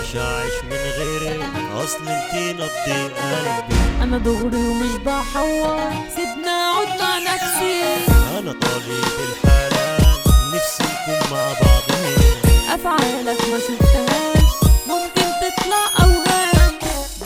مقدرش اعيش من غيرك، اصل انتي نبضي قلبي. انا دغري ومش بحور، سيبني اقعد مع نفسي. انا طالب الحلال، نفسي نكون مع بعضنا. افعالك ما شفتهاش، ممكن تطلع اوهام.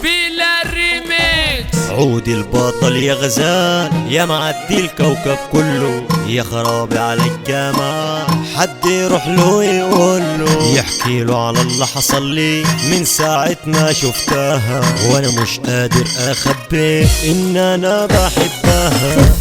بلا الريميكس. عودي البطل يا غزال، يا معدي الكوكب كله، يا خرابي على الجمال. حد يروح له يقول له، يحكي له على اللي حصل لي من ساعة ما شفتها، وانا مش قادر اخبي ان انا بحبها.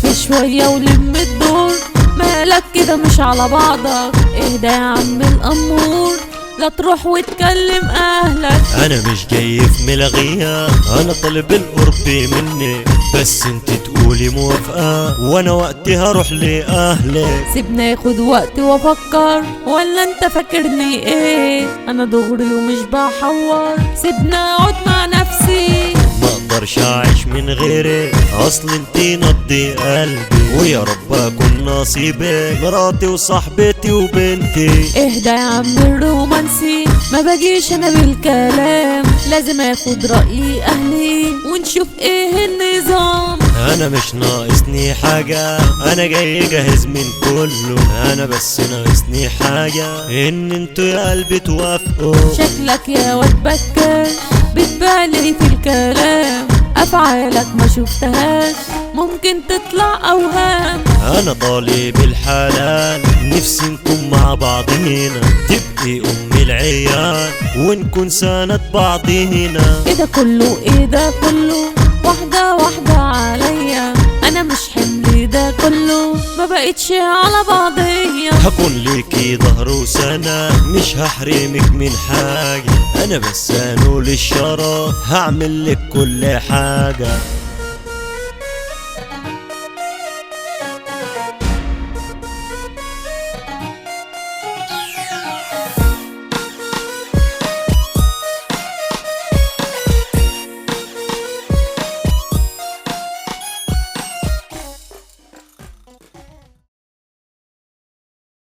خف شوية ولم الدور، مالك كده مش على بعضك. اهدى يا عم الامور، لا تروح وتكلم اهلك. انا مش جاي في ملغية، انا طالب القرب منك، بس انت تقولي موافقة وانا وقتي هروح لاهلك. سيبني اخد وقت وافكر، ولا انت فاكرني ايه؟ انا دغري ومش بحور، سيبني اقعد مع نفسي. مقدرش اعيش من غيرك، اصل انتي نبضي قلبي، ويا رب اكون نصيبك مراتي وصاحبتي وبنتي. اهدى يا عم الرومانسي، ما باجيش انا بالكلام، لازم اخد رأي اهلي ونشوف ايه النظام. انا مش ناقصني حاجة، انا جاي جاهز من كله، انا بس ناقصني حاجة ان انتوا يا قلبي توافقوا. شكلك يا واد بكاش، بتبالي في الكلام. افعالك ما شفتهاش، ممكن تطلع اوهام. انا طالب الحلال، نفسي نكون مع بعضينا، تبقي ام العيال ونكون سند بعضينا. ايه ده كله، ايه ده كله، واحدة واحدة عليا. انا مش حملي ده كله، ما بقتش على بعضيا. هكون ليكي ظهر وسنة، مش هحرمك من حاجة، انا بس انول الشرف هعمل لك كل حاجة.